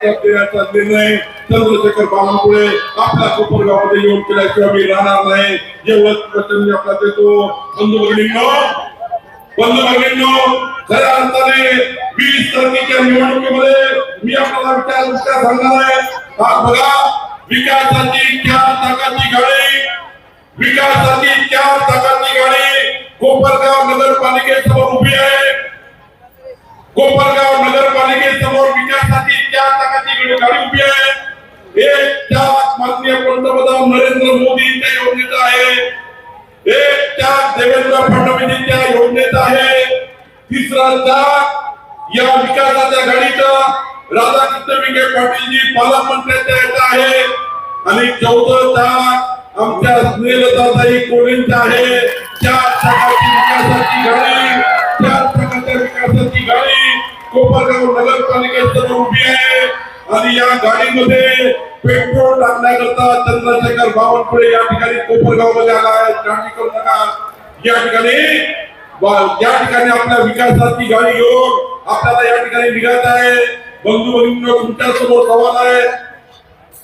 देण्याचा निर्णय चंद्रशेखर बावनकुळे आपल्या कोपरगावमध्ये येऊन केल्याशिवाय मी राहणार नाही. एवढंच वचन मी आपल्याला देतो. बंधू भगिनींनो, खऱ्या अर्थाने 20 तारखेच्या निवडणुकीमध्ये मी आपल्याला विचार सांगणार आहे. हा बघा, विकासाची चार चाकाची गाडी कोपरगाव नगरपालिकेसमोर उभी आहे. कोपरगाव नगरपालिकेसमोर विकासाची चार चाकाची गाडी उभी आहे. एक चाक माननीय पंतप्रधान नरेंद्र मोदींच्या योजनेचा आहे. एक चाक देवेंद्र फडणवीसच्या योजनेचा आहे. तिसरा चाक या विकासाच्या गाडीचा राधाकृष्ण विखे पाटीलजी पालकमंत्र्यांच्या याचा आहे. आणि चौथं चाक आमच्या स्नेहलताताई कोलेंचा आहे. चार चाकाची विकासाची गाडी कोपरगाव नगरपालिकेसमोर उभी आहे. आणि या गाडीमध्ये पेट्रोल टाकण्याकरता चंद्रशेखर बावनकुळे या ठिकाणी कोपरगाव मध्ये आला आहे. काळजी करू नका. या ठिकाणी आपल्या विकासाची गाडी घेऊन आपल्याला या ठिकाणी निघायचं आहे. बंधू भगिनींनो, तुमच्या समोर सवाल आहे.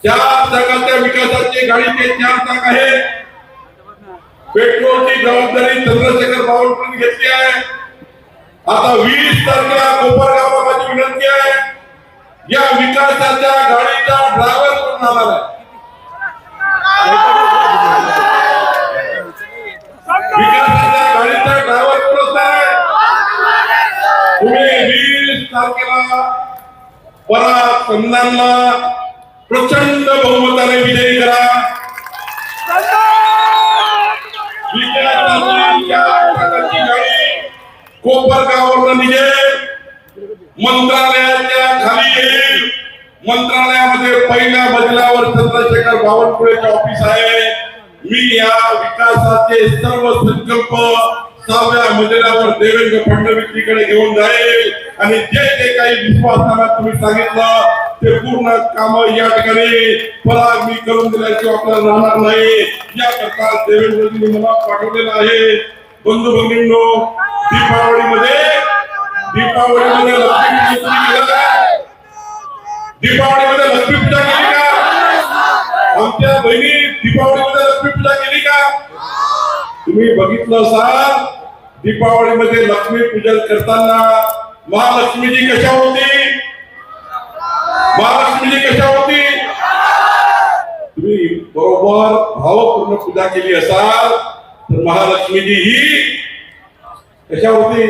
चार चाकाच्या विकासाची गाडीचे चार चाक आहे. पेट्रोलची जबाबदारी चंद्रशेखर बावनकुळे घेतली आहे. आता 20 तारखेला कोपरगावला माझी विनंती आहे, या विकासाच्या गाडीचा ड्रायव्हर कोण आला आहे? विकासाच्या गाडीचा ड्रायव्हर कोण आहे? तुम्ही 20 तारखेला पराग संधानला प्रचंड बहुमताने विजयी करा. विकासाची गाडी कोपरगाववर निघेल, मंत्रालयाच्या खाली येईल. मंत्रालयामध्ये पहिल्या मजल्यावर चंद्रशेखर बावनकुळेचे ऑफिस आहे. मी या विकासाचे सर्व संकल्प 6व्या मजल्यावर देवेंद्र फडणवीसजीकडे घेऊन जाईल. आणि जे जे काही विश्वासनाम्यात तुम्ही सांगितलं ते पूर्ण काम या ठिकाणी पराग मी करून दिल्याशिवाय आपल्याला राहणार नाही. याकरता देवेंद्रजींनी मला पाठवलेलं आहे. बंधू भगिनींनो, दीपावळीमध्ये लक्ष्मी पूजा केली का? आमच्या बहिणी दीपावळीमध्ये लक्ष्मी पूजा केली का? तुम्ही बघितलं असाल, दीपावळीमध्ये लक्ष्मी पूजन करताना महालक्ष्मीजी कशा होती? तुम्ही बरोबर भावपूर्ण पूजा केली असाल तर महालक्ष्मीजी ही कशा होती?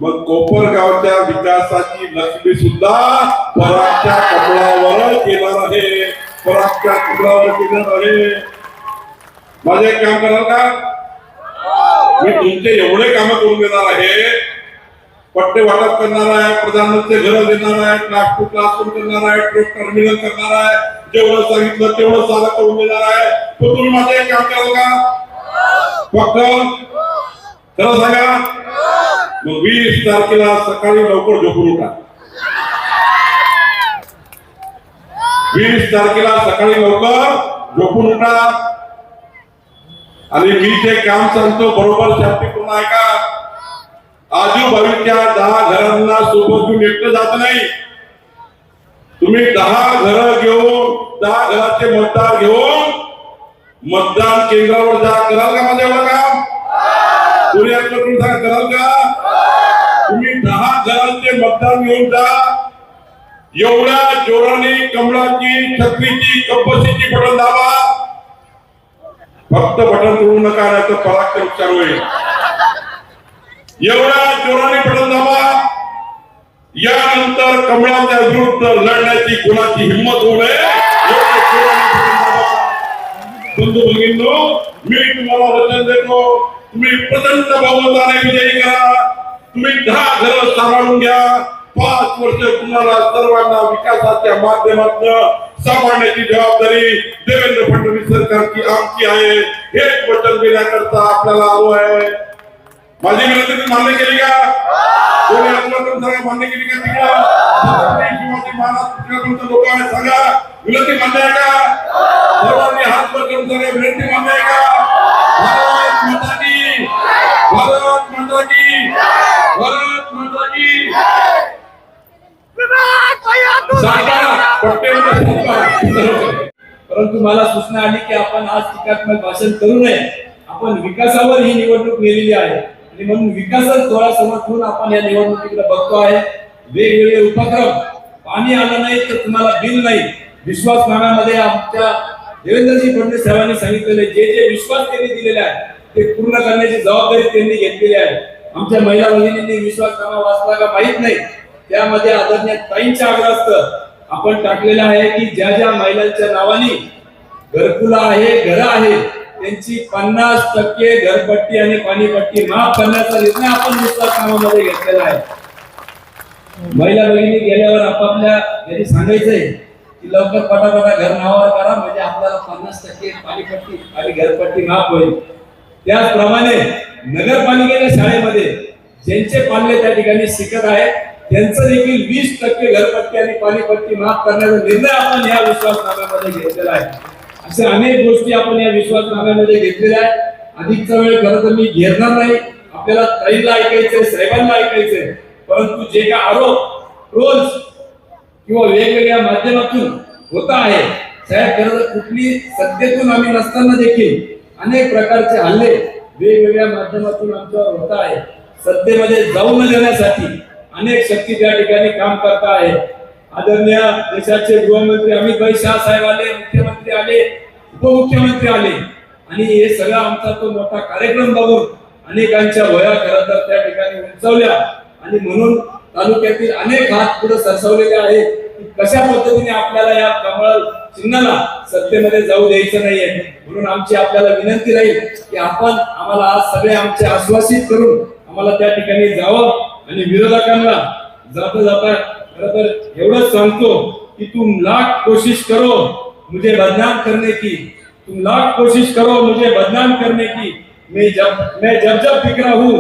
मग कोपरगावच्या विकासाची लक्ष्मी सुद्धा परागच्या कमळावर येणार आहे. माझे काम कराल का? मी तुमचे एवढे काम करून देणार आहे. पट्टे वाटप करणार आहे, प्रधानमंत्री घर देणार आहे, क्लासरूम करणार आहे, ट्रक टर्मिनल करणार आहे. जेवढं सांगितलं तेवढं सारं करून देणार आहे. तो तुम्ही माझे काम कराल का? फक्त खरं सांगा. मग 20 तारखेला सकाळी लवकर झोपून उठा. 20 तारखेला सकाळी लवकर झोपून उठा. आणि मी जे काम सांगतो बरोबर शांतीपूर्ण ऐका. आजूबाजूच्या 10 घरांना सोबत घेऊन एकटं जात नाही. तुम्ही 10 घरं घेऊन 10 घराचे मतदार घेऊन मतदान केंद्रावर जा. कराल का माझं एवढं काम? कराल का? तुम्ही 10 घरांचे मतदान घेऊन जा. एवढ्या जोराने कमळाची, छत्रीची, कंपसीची बटन दाबा. फक्त बटन तोडू नका, नाही तर परागचं नुकसान होईल. एवढ्या जोराने बटन दाबा. यानंतर कमळाच्या विरुद्ध लढण्याची कोणाची हिंमत होऊ नये. बंधू भगिनींनो, मी तुम्हाला वचन देतो, तुम्ही प्रचंड बहुमताने विजयी करा. तुम्ही 10 घरं सांभाळून घ्या. 5 वर्ष तुम्हाला सर्वांना विकासाच्या माध्यमातून सांभाळण्याची जबाबदारी देवेंद्र फडणवीस सरकारची आमची आहे. हेच वचन देण्याकरता आपल्याला आलो आहे. माझी विनंती मान्य केली का? कोणी आपल्याकडून मान्य केली का? शिवाजी महाराज लोक आहे, सांगा विनंती मान्य आहे का? सर्वांनी हात वर करून सांगा विनंती मान्य आहे का? भारत माता की, भारत माता की, भारत माता की. सातारा पट्ट्यामध्ये सातारा. परंतु मला सूचना आली की आपण आज टीकात्मक भाषण करू नये, आपण विकासावर ही निवडणूक नेलेली आहे आणि म्हणून विकासच डोळ्यासमोर ठेवून आपण या निवडणुकीकडे बघतो आहे. वेगवेगळे उपक्रम, पाणी आलं नाही तर तुम्हाला बिल नाही, विश्वासनाम्यामध्ये आमच्या देवेंद्रजी फडणवीस साहेबांनी सांगितलेले जे विश्वास त्यांनी दिलेले आहे ते पूर्ण करण्याची जबाबदारी त्यांनी घेतलेली आहे. आमच्या महिला भगिनींनी विश्वासनामा वाचला का माहित नाही, त्यामध्ये आदरणीय ताईंच्या आग्रहास्तव आपण टाकलेलं आहे की ज्या ज्या महिलांच्या नावाने घरकुला आहे, घर आहे, त्यांची 50% घरपट्टी आणि पाणीपट्टी माफ करण्याचा निर्णय आपण विश्वासनाम्यामध्ये घेतलेला आहे. महिला भगिनी गेल्यावर आपापल्या घरी सांगायचंय की लवकर पटापटा घर नावावर करा, म्हणजे आपल्याला 50% पाणीपट्टी आणि घरपट्टी माफ होईल. त्याचप्रमाणे नगरपालिकेच्या शाळेमध्ये ज्यांचे पाल्य त्या ठिकाणी शिकत आहे त्यांचं देखील 20% घरपट्टी आणि पाणीपट्टी माफ करण्याचा निर्णय आपण या विश्वासनाम्यामध्ये घेतलेला आहे. अशा अनेक गोष्टी आपण या विश्वासनाम्यामध्ये घेतलेल्या आहेत. अधिकचा वेळ खरं तर मी घेणार नाही, आपल्याला ताईला ऐकायचंय, साहेबांना ऐकायचंय, परंतु जे काय आरोप, ट्रोल्स किंवा वेगवेगळ्या माध्यमातून होत आहे, साहेब खरं तर कुठली सत्तेतून आम्ही नसताना देखील अनेक प्रकारचे हल्ले वेगवेगळ्या माध्यमातून आमच्यावर होत आहे. सत्तेमध्ये जाऊ न देण्यासाठी अनेक शक्ती त्या ठिकाणी काम करत आहे. आदरणीय देशाचे गृहमंत्री अमित भाई शाह साहेब आले, मुख्यमंत्री आले, उपमुख्यमंत्री आले आणि हे सगळा आमचा तो मोठा कार्यक्रम बघून अनेकांच्या वया खरं तर त्या ठिकाणी उंचावल्या आणि म्हणून तालुक्यातील अनेक हात पुढे सरसवलेले आहेत की कशा पद्धतीने आपल्याला या कमळ चिन्हाला सत्तेमध्ये जाऊ द्यायचं नाहीये. म्हणून आमची आपल्याला विनंती राहील की आपण आम्हाला आज सगळे आमचे आश्वासित करून आम्हाला त्या ठिकाणी जावं आणि विरोधकांना जाता जाता खरं तर एवढंच सांगतो कि तुम लाख कोशिश करो मुझे बदनाम करने की, तुम लाख कोशिश करो मुझे बदनाम करने की, मैं जब बिखरा हूँ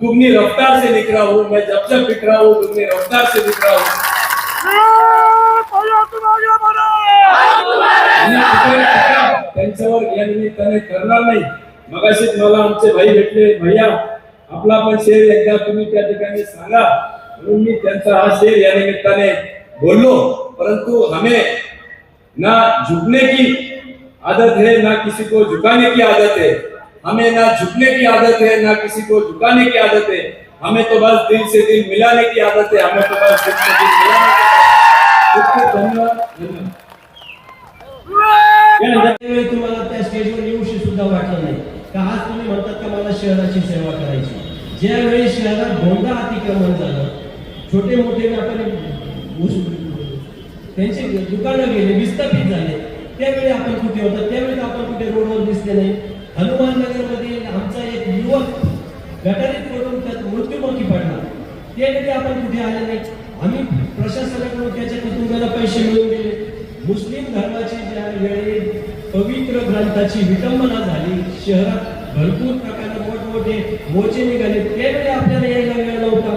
दुगनी रफ्तार से निकला हूँ, मैं जब बिखरा हूँ दुगनी रफ्तार से निकला हूँ. त्यांच्यावर या निमित्ताने करणार नाही. मगाशीच मला आमचे भाई भेटले, भैया आपला पण शेर एकदा तुम्ही त्या ठिकाणी सांगा, म्हणून मी त्यांचा हा शेर या निमित्ताने बोललो. परंतु हमें ना झुकने की आदत है ना किसी को झुकाने की आदत है, हमें ना झुकने की आदत है ना किसी को झुकाने की आदत है, हमें तो बस दिल से दिल मिलाने की आदत है, हमें तो बस दिल से दिल मिलाने की आदत है. धन्यवाद. तुम्हाला त्या स्टेजवर येऊशी सुद्धा वाटलं नाही का आज तुम्ही म्हणतात का मला शहराची सेवा करायची. ज्यावेळी शहरात भोंगा अतिक्रमण झालं, छोटे मोठे व्यापारी त्यांचे दुकानं गेले, विस्थापित झाले, त्यावेळी आपण कुठे होता, त्यावेळी आपण कुठे रोडवर दिसले नाही. हनुमाननगर मध्ये आमचा एक युवक गटारीत पडून त्यात मृत्युमुखी पडला, त्यावेळी आपण कुठे आले नाही. आम्ही प्रशासनाकडून त्याच्या कुटुंबाला पैसे मिळवून दिले. मुस्लिम धर्माची ज्या वेळी पवित्र ग्रंथाची विटंबना झाली, शहरात भरपूर प्रकारे मोठमोठे मोर्चे निघाले, त्यावेळी आपल्याला यायला वेळ नव्हता.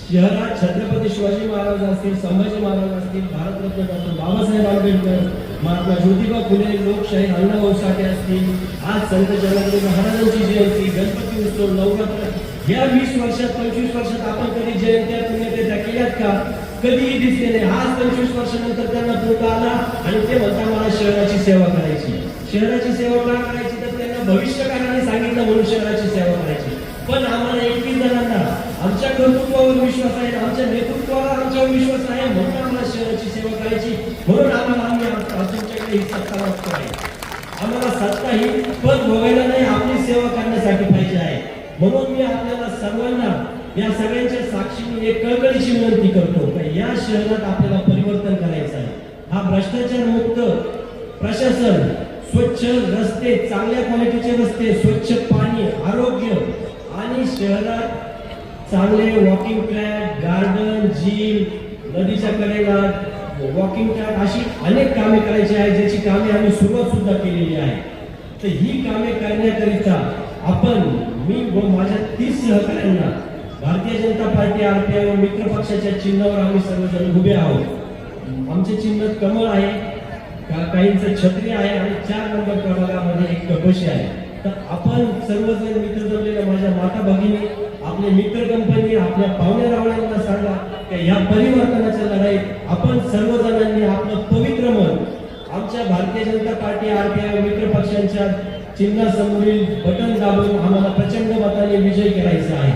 शहरात छत्रपती शिवाजी महाराज असतील, संभाजी महाराज असतील, भारतरत्न डॉक्टर बाबासाहेब आंबेडकर, महात्मा ज्योतिबा फुले, लोकशाही अण्णाभाऊ साठे असतील, आज संत जनार्दन महाराजांची जयंती, गणपती उत्सव, नवरात्र, या 20 वर्षात 25 वर्षात आपण कधी जयंत्या पुण्यतिथ्या केल्यात का? कधीही दिसले नाही. आज 25 वर्षानंतर त्यांना पोटा आला आणि ते म्हणतात मला शहराची सेवा करायची. शहराची सेवा का करायची तर त्यांना भविष्यकाळाने सांगितलं म्हणून शहराची सेवा करायची. पण आम्हाला 21 जणांना आमच्या कर्तृत्वावर विश्वास आहे, आमच्या नेतृत्वावर आमच्यावर विश्वास आहे, म्हणून आम्हाला शहराची सेवा करायची. म्हणून आम्ही तुमच्याकडे ही सत्ता मागतो आहे. आम्हाला सत्ता ही पद भोगायला नाही, आपली सेवा करण्यासाठी पाहिजे आहे. म्हणून मी आपल्याला सर्वांना या सगळ्यांच्या साक्षीने एक कळकळीची विनंती करतो की या शहरात आपल्याला परिवर्तन करायचं आहे. हा भ्रष्टाचार मुक्त प्रशासन, स्वच्छ रस्ते, चांगल्या क्वालिटीचे रस्ते, स्वच्छ पाणी, आरोग्य आणि शहरात चांगले वॉकिंग ट्रॅक, गार्डन, जिम, नदीच्या कडेला वॉकिंग ट्रॅक, अशी अनेक कामे करायची आहेत ज्याची कामे आम्ही सुरुवात सुद्धा केलेली आहे. तर ही कामे करण्याकरिता आपण मी व माझ्या 30 सहकाऱ्यांना भारतीय जनता पार्टी आरपीआय व मित्र पक्षाच्या चिन्हावर आम्ही सर्वजण उभे आहोत. आमचे चिन्ह कमळ आहे, काहींचं छत्री आहे आणि 4 नंबर प्रभागामध्ये एक कपशी आहे. तर आपण सर्वजण मित्र जमलेल्या माझ्या माता भगिनी, आपले मित्र कंपनी, आपल्या पाहुण्या रावळ्यांना सांगा की या परिवर्तनाच्या लढाईत आपण सर्वजणांनी आपलं पवित्र मन आमच्या भारतीय जनता पार्टी RPI मित्र पक्षांच्या चिन्हासमोरील बटन दाबून आम्हाला प्रचंड मताने विजय करायचा आहे.